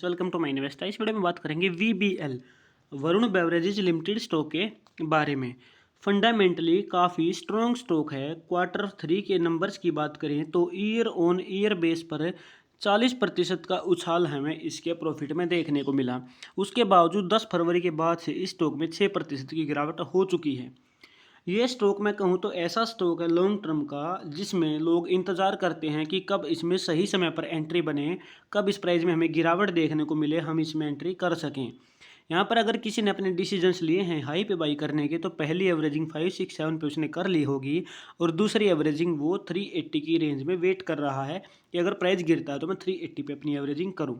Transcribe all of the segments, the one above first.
Welcome to my investor. इस video में बात करेंगे VBL Varun beverages limited stock के बारे में। फंडामेंटली काफ़ी स्ट्रॉन्ग स्टॉक है। क्वार्टर 3 के नंबर्स की बात करें तो ईयर ऑन ईयर बेस पर 40% का उछाल हमें इसके प्रॉफिट में देखने को मिला। उसके बावजूद 10 फरवरी के बाद से इस स्टॉक में 6% की गिरावट हो चुकी है। ये स्टॉक मैं कहूँ तो ऐसा स्टॉक है लॉन्ग टर्म का, जिसमें लोग इंतज़ार करते हैं कि कब इसमें सही समय पर एंट्री बने, कब इस प्राइस में हमें गिरावट देखने को मिले, हम इसमें एंट्री कर सकें। यहाँ पर अगर किसी ने अपने डिसीजंस लिए हैं हाई पे बाई करने के, तो पहली एवरेजिंग 567 पे उसने कर ली होगी और दूसरी एवरेजिंग वो 380 की रेंज में वेट कर रहा है कि अगर प्राइस गिरता है तो मैं 380 पे अपनी एवरेजिंग करूँ।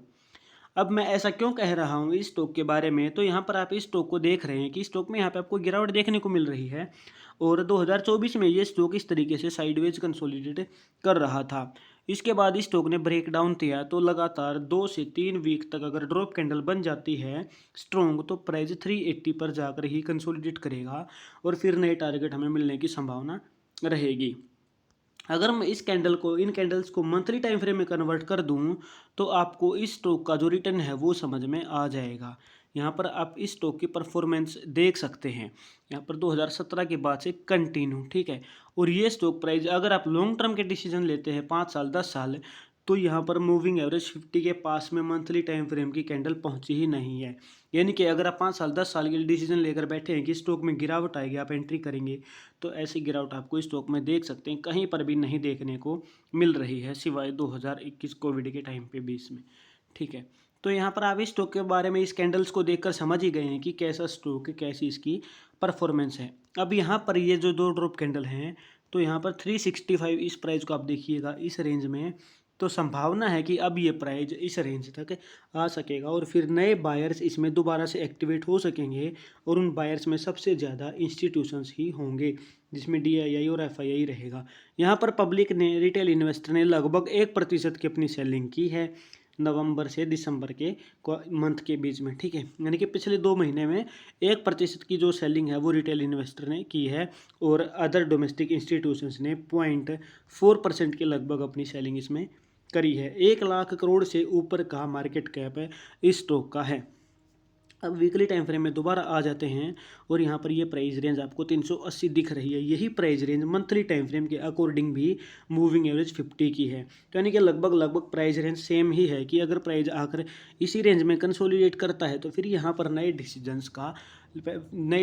अब मैं ऐसा क्यों कह रहा हूँ इस स्टॉक के बारे में, तो यहाँ पर आप इस स्टॉक को देख रहे हैं कि स्टॉक में यहाँ पे आपको गिरावट देखने को मिल रही है और 2024 में ये स्टॉक इस तरीके से साइडवेज कंसोलिडेट कर रहा था। इसके बाद इस स्टॉक ने ब्रेक डाउन किया तो लगातार 2 से 3 वीक तक अगर ड्रॉप कैंडल बन जाती है स्ट्रॉन्ग, तो प्राइस 380 पर जाकर ही कंसोलिडेट करेगा और फिर नए टारगेट हमें मिलने की संभावना रहेगी। अगर मैं इन कैंडल्स को मंथली टाइम फ्रेम में कन्वर्ट कर दूं तो आपको इस स्टॉक का जो रिटर्न है वो समझ में आ जाएगा। यहाँ पर आप इस स्टॉक की परफॉर्मेंस देख सकते हैं। यहाँ पर 2017 के बाद से कंटिन्यू, ठीक है। और ये स्टॉक प्राइस अगर आप लॉन्ग टर्म के डिसीजन लेते हैं 5 साल 10 साल, तो यहाँ पर मूविंग एवरेज 50 के पास में मंथली टाइम फ्रेम की कैंडल पहुँची ही नहीं है। यानी कि अगर आप 5 साल 10 साल के लिए डिसीजन लेकर बैठे हैं कि स्टॉक में गिरावट आएगी, आप एंट्री करेंगे, तो ऐसी गिरावट आपको स्टॉक में देख सकते हैं, कहीं पर भी नहीं देखने को मिल रही है सिवाय 2021 कोविड के टाइम पे बीच में, ठीक है। तो यहाँ पर आप इस स्टॉक के बारे में इस कैंडल्स को देखकर समझ ही गए हैं कि कैसा स्टॉक है, कैसी इसकी परफॉर्मेंस है। अब यहाँ पर ये जो 2 ड्रॉप कैंडल हैं, तो यहाँ पर 365 इस प्राइस को आप देखिएगा इस रेंज में, तो संभावना है कि अब ये प्राइस इस रेंज तक आ सकेगा और फिर नए बायर्स इसमें दोबारा से एक्टिवेट हो सकेंगे और उन बायर्स में सबसे ज़्यादा इंस्टीट्यूशंस ही होंगे, जिसमें DII और FII रहेगा। यहाँ पर पब्लिक ने, रिटेल इन्वेस्टर ने लगभग 1% की अपनी सेलिंग की है नवंबर से दिसंबर के मंथ के बीच में, ठीक है। यानी कि पिछले 2 महीने में 1% की जो सेलिंग है वो रिटेल इन्वेस्टर ने की है और अदर डोमेस्टिक इंस्टीट्यूशंस ने 0.4% के लगभग अपनी सेलिंग इसमें करी है। 1 लाख करोड़ से ऊपर का मार्केट कैप है इस स्टॉक का है। अब वीकली टाइम फ्रेम में दोबारा आ जाते हैं और यहाँ पर ये प्राइस रेंज आपको 380 दिख रही है। यही price range monthly time frame के अकॉर्डिंग भी मूविंग एवरेज 50 की है। तो यानी कि लगभग प्राइस रेंज सेम ही है कि अगर प्राइस आकर इसी रेंज में कंसोलिडेट करता है तो फिर यहाँ पर नए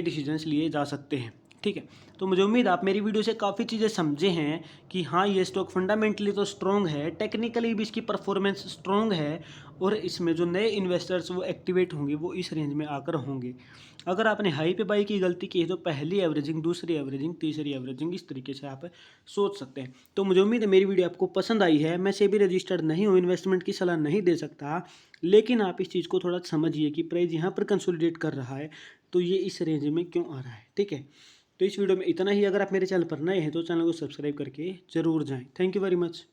डिसीजंस लिए जा सकते हैं, ठीक है। तो मुझे उम्मीद आप मेरी वीडियो से काफ़ी चीज़ें समझे हैं कि हाँ, ये स्टॉक फंडामेंटली तो स्ट्रॉन्ग है, टेक्निकली भी इसकी परफॉर्मेंस स्ट्रॉन्ग है और इसमें जो नए इन्वेस्टर्स वो एक्टिवेट होंगे वो इस रेंज में आकर होंगे। अगर आपने हाई पे बाई की गलती की है तो पहली एवरेजिंग, दूसरी एवरेजिंग, तीसरी एवरेजिंग, इस तरीके से आप सोच सकते हैं। तो मुझे उम्मीद है मेरी वीडियो आपको पसंद आई है। मैं सेबी रजिस्टर्ड नहीं हूँ, इन्वेस्टमेंट की सलाह नहीं दे सकता, लेकिन आप इस चीज़ को थोड़ा समझिए कि प्राइस यहाँ पर कंसोलिडेट कर रहा है तो ये इस रेंज में क्यों आ रहा है, ठीक है। तो इस वीडियो में इतना ही। अगर आप मेरे चैनल पर नए हैं तो चैनल को सब्सक्राइब करके ज़रूर जाएं। Thank you very much.